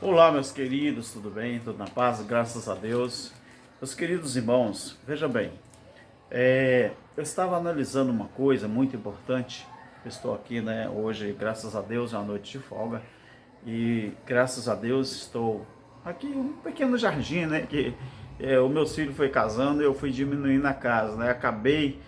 Olá, meus queridos, tudo bem? Tudo na paz? Graças a Deus. Meus queridos irmãos, veja bem, eu estava analisando uma coisa muito importante. Eu estou aqui, hoje, graças a Deus, é uma noite de folga e graças a Deus estou aqui em um pequeno jardim, que o meu filho foi casando e eu fui diminuindo a casa, Acabei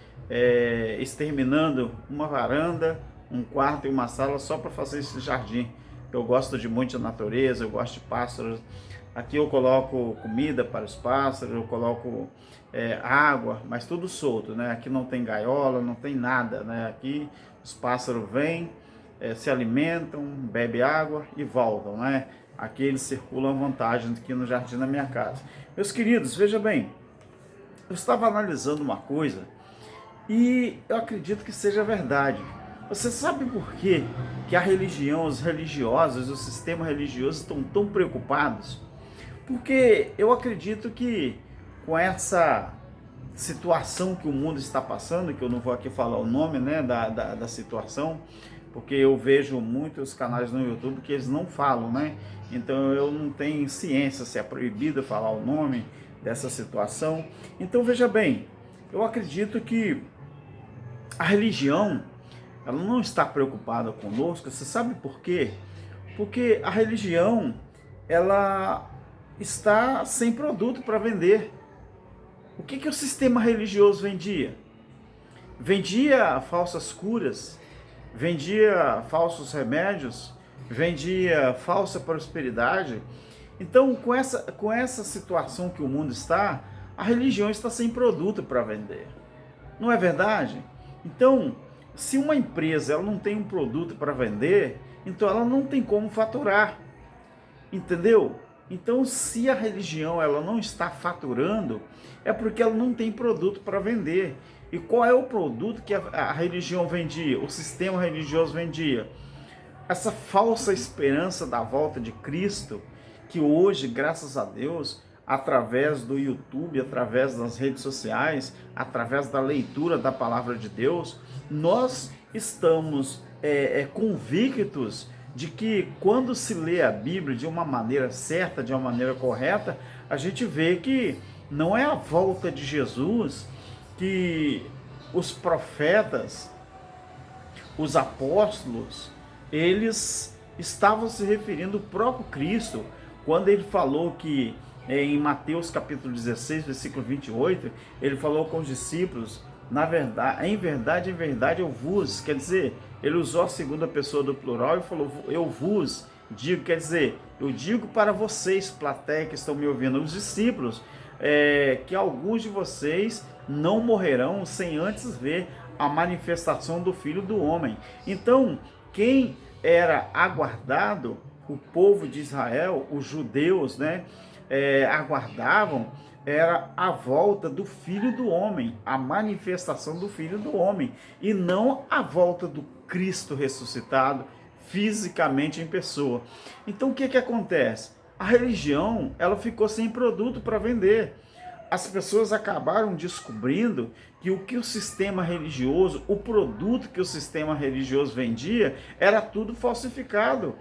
exterminando uma varanda, um quarto e uma sala só para fazer esse jardim. Eu gosto de muita natureza, eu gosto de pássaros. Aqui eu coloco comida para os pássaros, eu coloco água, mas tudo solto, Aqui não tem gaiola, não tem nada, Aqui os pássaros vêm, se alimentam, bebem água e voltam, Aqui eles circulam à vontade aqui no jardim da minha casa. Meus queridos, veja bem, eu estava analisando uma coisa e eu acredito que seja verdade. Você sabe por quê que a religião, os religiosos, o sistema religioso estão tão preocupados? Porque eu acredito que com essa situação que o mundo está passando, que eu não vou aqui falar o nome da situação, porque eu vejo muitos canais no YouTube que eles não falam, Então eu não tenho ciência se é proibido falar o nome dessa situação. Então veja bem, eu acredito que a religião, ela não está preocupada conosco. Você sabe por quê? Porque a religião, ela está sem produto para vender. O que o sistema religioso vendia? Vendia falsas curas, vendia falsos remédios, vendia falsa prosperidade. Então, com essa situação que o mundo está, a religião está sem produto para vender. Não é verdade? Então, se uma empresa ela não tem um produto para vender, então ela não tem como faturar, entendeu? Então, se a religião ela não está faturando, é porque ela não tem produto para vender. E qual é o produto que a religião vendia, o sistema religioso vendia? Essa falsa esperança da volta de Cristo, que hoje, graças a Deus, através do YouTube, através das redes sociais, através da leitura da palavra de Deus, nós estamos convictos de que quando se lê a Bíblia de uma maneira certa, de uma maneira correta, a gente vê que não é a volta de Jesus que os profetas, os apóstolos, eles estavam se referindo ao próprio Cristo, quando ele falou que em Mateus capítulo 16, versículo 28, ele falou com os discípulos, em verdade eu vos, quer dizer, ele usou a segunda pessoa do plural e falou, eu vos digo, quer dizer, eu digo para vocês, plateia que estão me ouvindo, os discípulos, que alguns de vocês não morrerão sem antes ver a manifestação do Filho do Homem. Então, quem era aguardado, o povo de Israel, os judeus, aguardavam, era a volta do Filho do Homem, a manifestação do Filho do Homem, e não a volta do Cristo ressuscitado fisicamente em pessoa. Então o que acontece? A religião, ela ficou sem produto para vender. As pessoas acabaram descobrindo que o que o sistema religioso, o produto que o sistema religioso vendia, era tudo falsificado.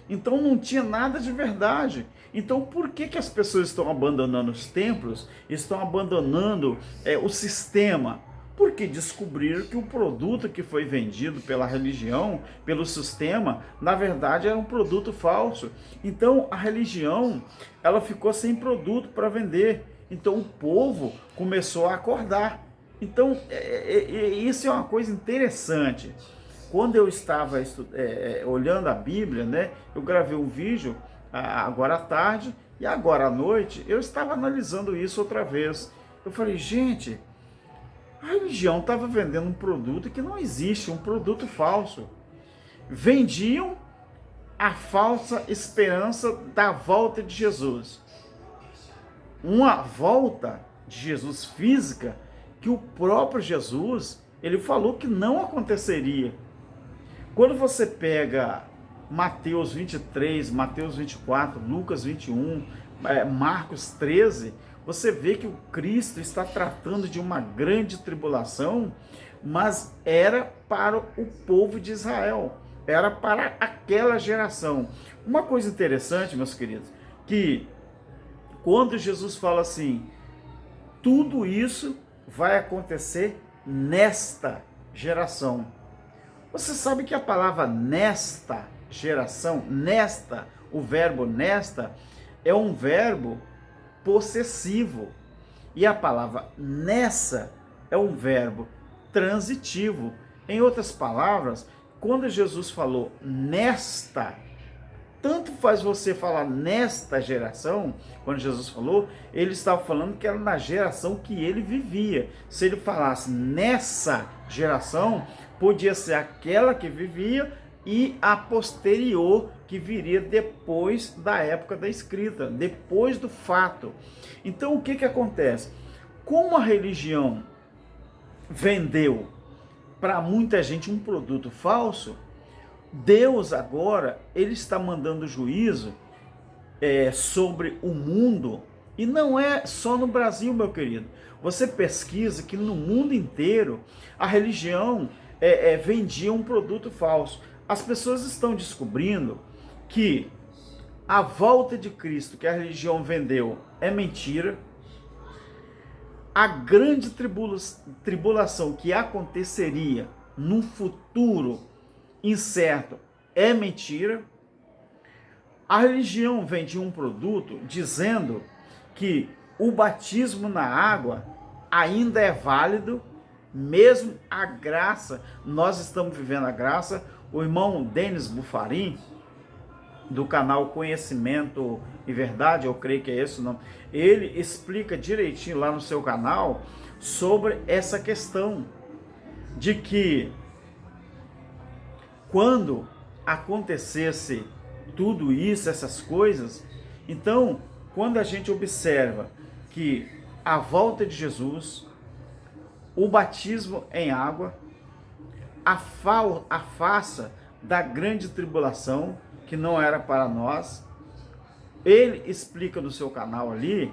Então não tinha nada de verdade. Então por que as pessoas estão abandonando os templos, estão abandonando o sistema? Porque descobriram que o produto que foi vendido pela religião, pelo sistema, na verdade era um produto falso. Então a religião, ela ficou sem produto para vender. Então o povo começou a acordar. Então isso é uma coisa interessante. Quando eu estava olhando a Bíblia, eu gravei um vídeo agora à tarde e agora à noite eu estava analisando isso outra vez. Eu falei, gente, a religião estava vendendo um produto que não existe, um produto falso. Vendiam a falsa esperança da volta de Jesus. Uma volta de Jesus física que o próprio Jesus, ele falou que não aconteceria. Quando você pega Mateus 23, Mateus 24, Lucas 21, Marcos 13, você vê que o Cristo está tratando de uma grande tribulação, mas era para o povo de Israel. era para aquela geração. Uma coisa interessante, meus queridos, que quando Jesus fala assim, tudo isso vai acontecer nesta geração. Você sabe que a palavra nesta geração, nesta, o verbo nesta, é um verbo possessivo. E a palavra nessa é um verbo transitivo. Em outras palavras, quando Jesus falou nesta, tanto faz você falar nesta geração, quando Jesus falou, ele estava falando que era na geração que ele vivia. Se ele falasse nessa geração, podia ser aquela que vivia e a posterior, que viria depois da época da escrita, depois do fato. Então o que acontece? Como a religião vendeu para muita gente um produto falso, Deus agora, ele está mandando juízo sobre o mundo, e não é só no Brasil, meu querido. Você pesquisa que no mundo inteiro a religião vendia um produto falso. As pessoas estão descobrindo que a volta de Cristo que a religião vendeu é mentira. A grande tribulação que aconteceria num futuro incerto é mentira. A religião vende um produto dizendo que o batismo na água ainda é válido, mesmo a graça, nós estamos vivendo a graça. O irmão Denis Bufarim, do canal Conhecimento e Verdade, eu creio que é esse o nome, ele explica direitinho lá no seu canal sobre essa questão de que quando acontecesse tudo isso, essas coisas, então, quando a gente observa que a volta de Jesus, o batismo em água, a faça da grande tribulação, que não era para nós, ele explica no seu canal ali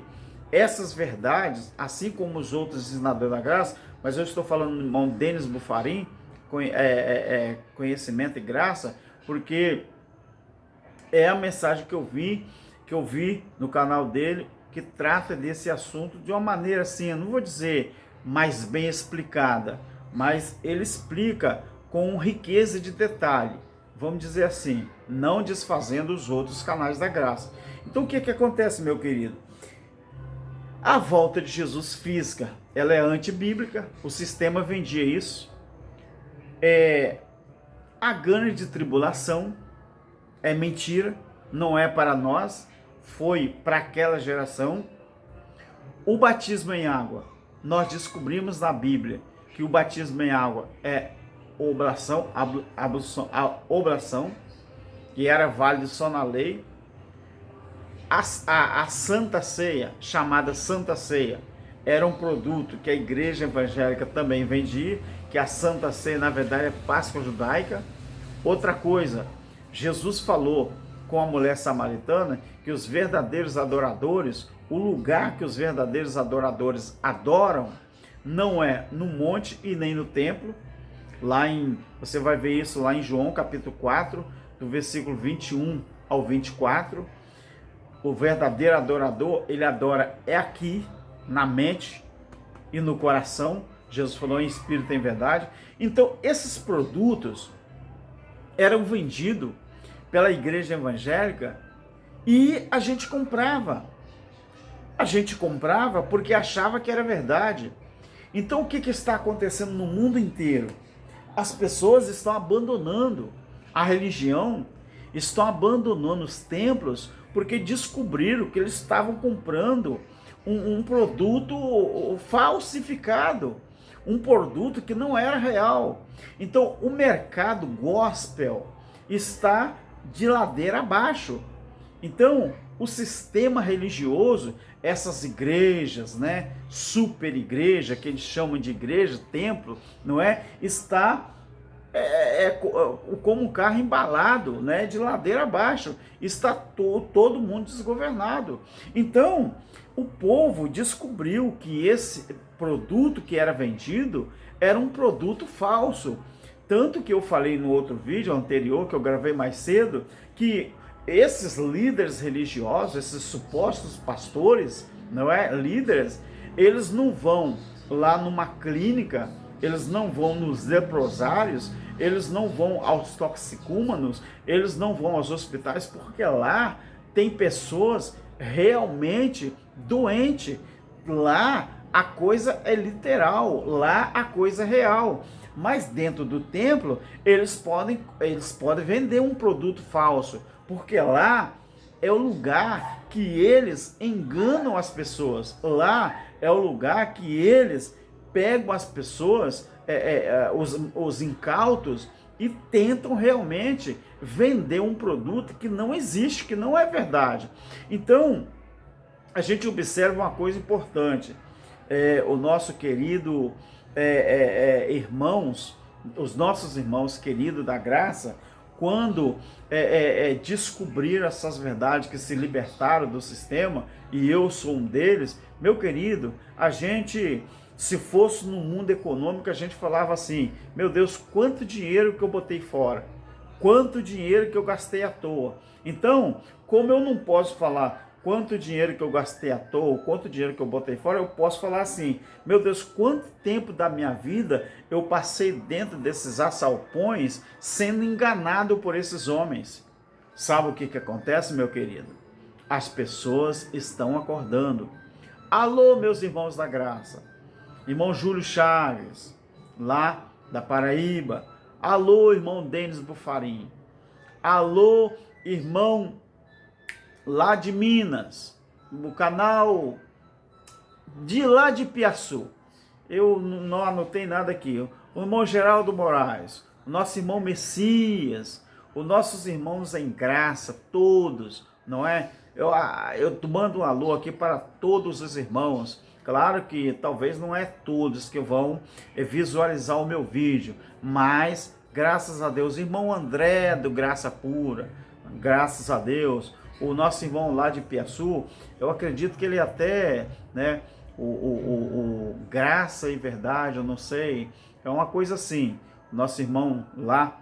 essas verdades, assim como os outros ensinadores da graça, mas eu estou falando do irmão Denis Bufarim, Conhecimento e Graça, porque é a mensagem que eu vi no canal dele, que trata desse assunto de uma maneira assim, eu não vou dizer mais bem explicada, mas ele explica com riqueza de detalhe, vamos dizer assim, não desfazendo os outros canais da graça. Então o que acontece, meu querido? A volta de Jesus física, ela é antibíblica, o sistema vendia isso. A grande tribulação é mentira, não é para nós, foi para aquela geração. O batismo em água, nós descobrimos na Bíblia que o batismo em água é oblação, que era válido só na lei. A Santa Ceia, chamada Santa Ceia, era um produto que a igreja evangélica também vendia, que a Santa Ceia, na verdade, é Páscoa judaica. Outra coisa, Jesus falou com a mulher samaritana que os verdadeiros adoradores, o lugar que os verdadeiros adoradores adoram, não é no monte e nem no templo. Você vai ver isso lá em João capítulo 4, do versículo 21 ao 24. O verdadeiro adorador, ele adora aqui, na mente e no coração. Jesus falou em espírito e em verdade. Então, esses produtos eram vendidos pela igreja evangélica e a gente comprava. A gente comprava porque achava que era verdade. Então, o que está acontecendo no mundo inteiro? As pessoas estão abandonando a religião, estão abandonando os templos, porque descobriram que eles estavam comprando um produto falsificado, um produto que não era real. Então, o mercado gospel está de ladeira abaixo. Então, o sistema religioso, essas igrejas, né, super igreja, que eles chamam de igreja, templo, não é? Está como um carro embalado, né, de ladeira abaixo. Está todo mundo desgovernado. Então, o povo descobriu que esse produto que era vendido era um produto falso. Tanto que eu falei no outro vídeo anterior, que eu gravei mais cedo, que esses líderes religiosos, esses supostos pastores, não é? Líderes, eles não vão lá numa clínica, eles não vão nos leprosários, eles não vão aos toxicômanos, eles não vão aos hospitais, porque lá tem pessoas realmente doentes. Lá a coisa é literal, lá a coisa é real. Mas dentro do templo, eles podem vender um produto falso, porque lá é o lugar que eles enganam as pessoas. Lá é o lugar que eles pegam as pessoas, os incautos, e tentam realmente vender um produto que não existe, que não é verdade. Então, a gente observa uma coisa importante. O nosso querido irmãos, os nossos irmãos queridos da graça, quando descobriram essas verdades, que se libertaram do sistema, e eu sou um deles, meu querido, a gente, se fosse no mundo econômico, a gente falava assim: meu Deus, quanto dinheiro que eu botei fora, quanto dinheiro que eu gastei à toa. Então, como eu não posso falar quanto dinheiro que eu gastei à toa, quanto dinheiro que eu botei fora, eu posso falar assim: meu Deus, quanto tempo da minha vida eu passei dentro desses assalpões sendo enganado por esses homens. Sabe o que acontece, meu querido? As pessoas estão acordando. Alô, meus irmãos da graça. Irmão Júlio Chaves, lá da Paraíba. Alô, irmão Denis Bufarim. Alô, irmão lá de Minas, o canal de lá de Piaçu. Eu não anotei nada aqui. O irmão Geraldo Moraes, o nosso irmão Messias, os nossos irmãos em graça, todos, não é? Eu mando um alô aqui para todos os irmãos. Claro que talvez não é todos que vão visualizar o meu vídeo, mas graças a Deus, irmão André do Graça Pura, graças a Deus, o nosso irmão lá de Piaçu, eu acredito que ele até, né, o Graça e Verdade, eu não sei, é uma coisa assim, nosso irmão lá,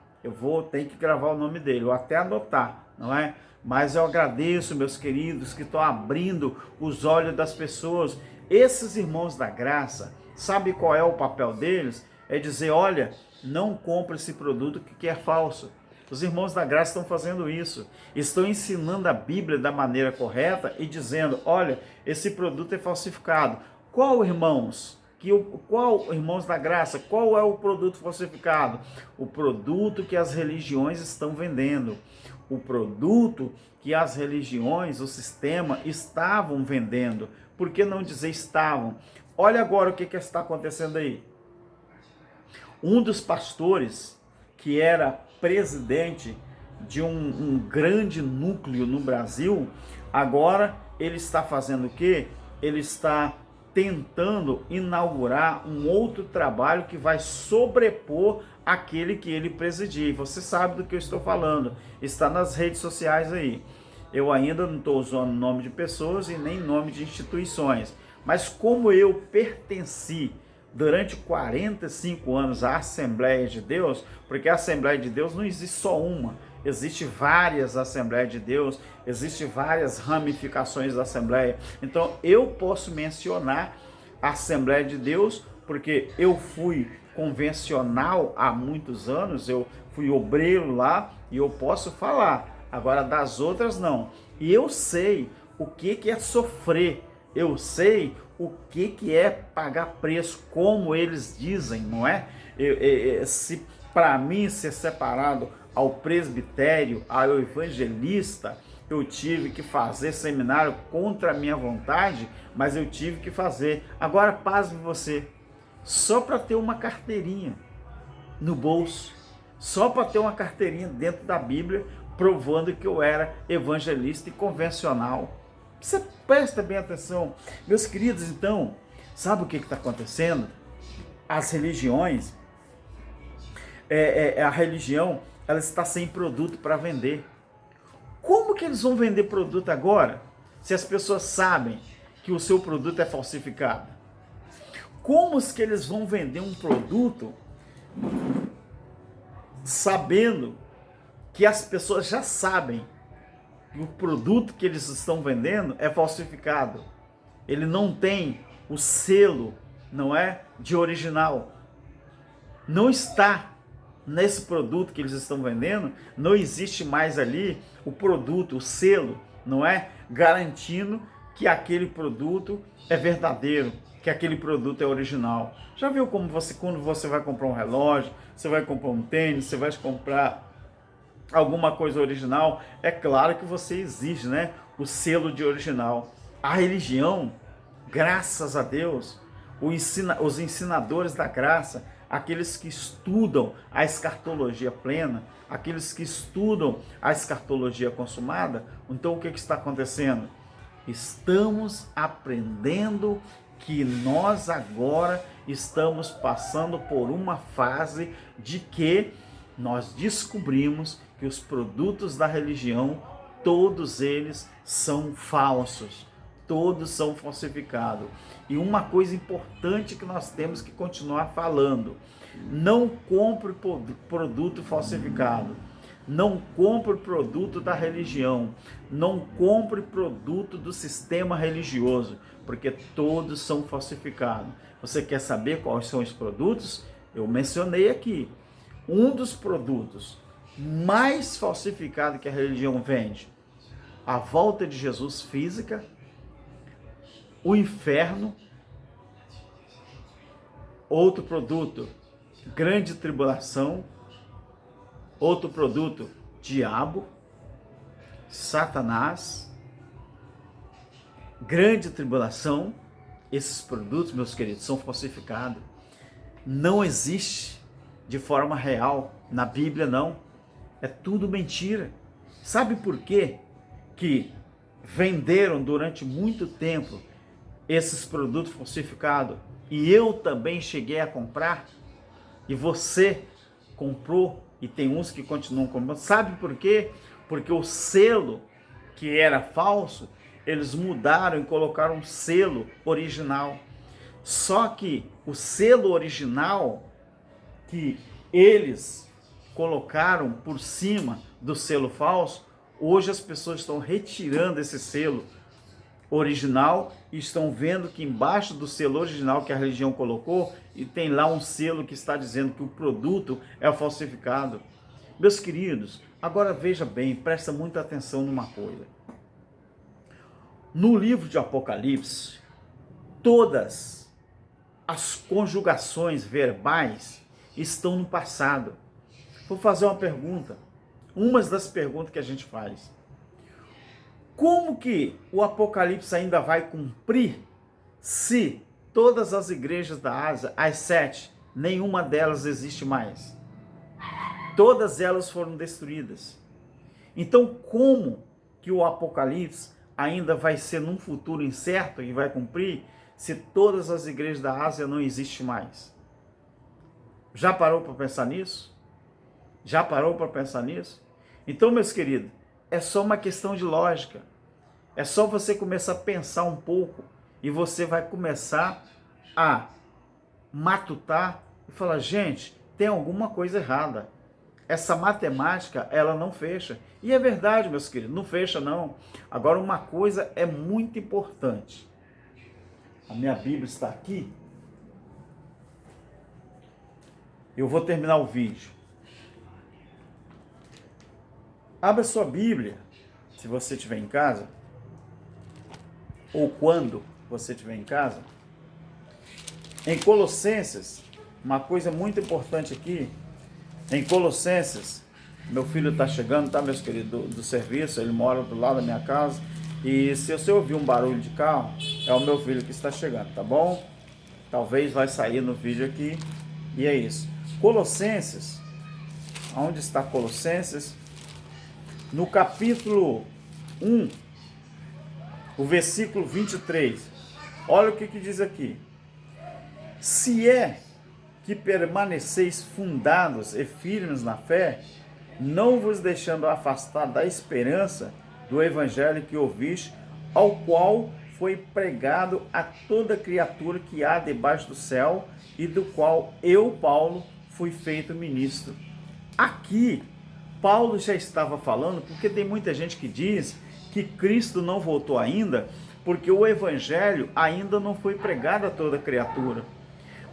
tenho que gravar o nome dele, ou até anotar, não é? Mas eu agradeço, meus queridos, que estão abrindo os olhos das pessoas. Esses irmãos da graça, sabe qual é o papel deles? É dizer: olha, não compre esse produto que é falso. Os irmãos da graça estão fazendo isso, estão ensinando a Bíblia da maneira correta e dizendo: olha, esse produto é falsificado. Qual, irmãos? Qual, irmãos da graça, qual é o produto falsificado? O produto que as religiões estão vendendo. O produto que as religiões, o sistema, estavam vendendo. Por que não dizer estavam? Olha agora o que está acontecendo aí. Um dos pastores, que era presidente de um grande núcleo no Brasil, agora ele está fazendo o quê? Ele está tentando inaugurar um outro trabalho que vai sobrepor aquele que ele presidia. E você sabe do que eu estou falando, está nas redes sociais aí. Eu ainda não estou usando nome de pessoas e nem nome de instituições, mas como eu pertenci durante 45 anos à Assembleia de Deus, porque a Assembleia de Deus não existe só uma, existe várias Assembleias de Deus, existe várias ramificações da Assembleia. Então eu posso mencionar a Assembleia de Deus porque eu fui convencional há muitos anos, eu fui obreiro lá e eu posso falar. Agora das outras não. E eu sei o que é sofrer, eu sei o que é pagar preço, como eles dizem, não é? Se para mim ser separado ao presbitério, ao evangelista, eu tive que fazer seminário contra a minha vontade, mas eu tive que fazer. Agora, pasme você, só para ter uma carteirinha no bolso, só para ter uma carteirinha dentro da Bíblia, provando que eu era evangelista e convencional. Você presta bem atenção. Meus queridos, então, sabe o que está acontecendo? As religiões, a religião, ela está sem produto para vender. Como que eles vão vender produto agora, se as pessoas sabem que o seu produto é falsificado? Como que eles vão vender um produto sabendo que as pessoas já sabem que o produto que eles estão vendendo é falsificado. Ele não tem o selo, não é, de original. Não está nesse produto que eles estão vendendo, não existe mais ali o produto, o selo, não é, garantindo que aquele produto é verdadeiro, que aquele produto é original. Já viu como você, quando você vai comprar um relógio, você vai comprar um tênis, você vai comprar alguma coisa original, é claro que você exige, né, o selo de original. A religião, graças a Deus, os ensinadores da graça, aqueles que estudam a escatologia plena, aqueles que estudam a escatologia consumada, então o que está acontecendo? Estamos aprendendo que nós agora estamos passando por uma fase de que nós descobrimos que os produtos da religião, todos eles são falsos, todos são falsificados. E uma coisa importante que nós temos que continuar falando: não compre produto falsificado, não compre produto da religião, não compre produto do sistema religioso, porque todos são falsificados. Você quer saber quais são os produtos? Eu mencionei aqui. Um dos produtos mais falsificados que a religião vende: a volta de Jesus física, o inferno. Outro produto, grande tribulação. Outro produto, diabo, Satanás, grande tribulação. Esses produtos, meus queridos, são falsificados. Não existe de forma real na Bíblia, não. É tudo mentira. Sabe por quê que venderam durante muito tempo esses produtos falsificados? E eu também cheguei a comprar. E você comprou. E tem uns que continuam comprando. Sabe por quê? Porque o selo que era falso, eles mudaram e colocaram um selo original. Só que o selo original que eles colocaram por cima do selo falso, hoje as pessoas estão retirando esse selo original e estão vendo que embaixo do selo original que a religião colocou, e tem lá um selo que está dizendo que o produto é falsificado. Meus queridos, agora veja bem, presta muita atenção numa coisa. No livro de Apocalipse, todas as conjugações verbais estão no passado. Vou fazer uma pergunta, uma das perguntas que a gente faz. Como que o Apocalipse ainda vai cumprir se todas as igrejas da Ásia, as 7, nenhuma delas existe mais? Todas elas foram destruídas. Então, como que o Apocalipse ainda vai ser num futuro incerto e vai cumprir se todas as igrejas da Ásia não existem mais? Já parou para pensar nisso? Já parou para pensar nisso? Então, meus queridos, é só uma questão de lógica. É só você começar a pensar um pouco e você vai começar a matutar e falar: gente, tem alguma coisa errada. Essa matemática, ela não fecha. E é verdade, meus queridos, não fecha não. Agora, uma coisa é muito importante. A minha Bíblia está aqui. Eu vou terminar o vídeo. Abra sua Bíblia, se você estiver em casa, ou quando você estiver em casa, em Colossenses. Uma coisa muito importante aqui, em Colossenses, meu filho está chegando, tá, meus queridos, do serviço, ele mora do lado da minha casa, e se você ouvir um barulho de carro, é o meu filho que está chegando, tá bom? Talvez vai sair no vídeo aqui, e é isso. Colossenses, onde está Colossenses? No capítulo 1, o versículo 23, olha o que diz aqui: se é que permaneceis fundados e firmes na fé, não vos deixando afastar da esperança do evangelho que ouviste, ao qual foi pregado a toda criatura que há debaixo do céu, e do qual eu, Paulo, fui feito ministro. aqui, Paulo já estava falando, porque tem muita gente que diz que Cristo não voltou ainda, porque o evangelho ainda não foi pregado a toda criatura.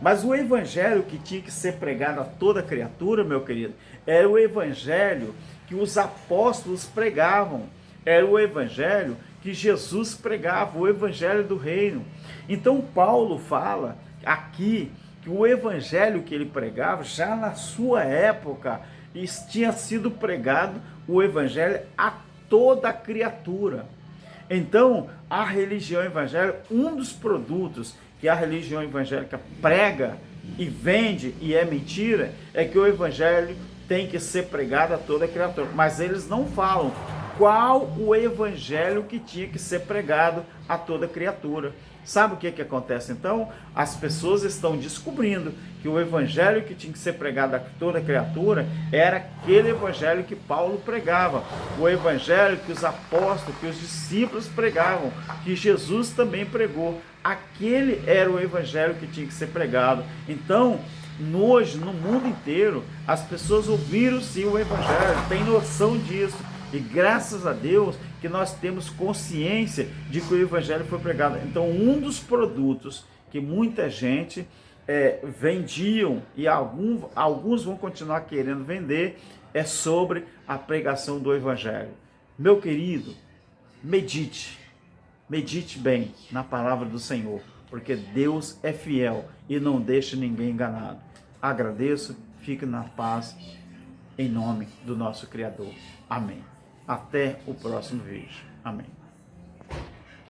Mas o evangelho que tinha que ser pregado a toda criatura, meu querido, era o evangelho que os apóstolos pregavam, era o evangelho que Jesus pregava, o evangelho do reino. Então Paulo fala aqui que o evangelho que ele pregava, já na sua época, tinha sido pregado o evangelho a toda criatura. Então, a religião evangélica, um dos produtos que a religião evangélica prega e vende e é mentira, é que o evangelho tem que ser pregado a toda criatura. Mas eles não falam qual o evangelho que tinha que ser pregado a toda criatura. Sabe o que acontece então? As pessoas estão descobrindo que o evangelho que tinha que ser pregado a toda criatura era aquele evangelho que Paulo pregava, o evangelho que os apóstolos, que os discípulos pregavam, que Jesus também pregou. Aquele era o evangelho que tinha que ser pregado. Então, hoje, no mundo inteiro, as pessoas ouviram sim o evangelho, têm noção disso. E graças a Deus que nós temos consciência de que o evangelho foi pregado. Então, um dos produtos que muita gente vendiam e alguns vão continuar querendo vender é sobre a pregação do evangelho. Meu querido, medite bem na palavra do Senhor, porque Deus é fiel e não deixa ninguém enganado. Agradeço, fique na paz, em nome do nosso Criador. Amém. Até o próximo vídeo. Amém.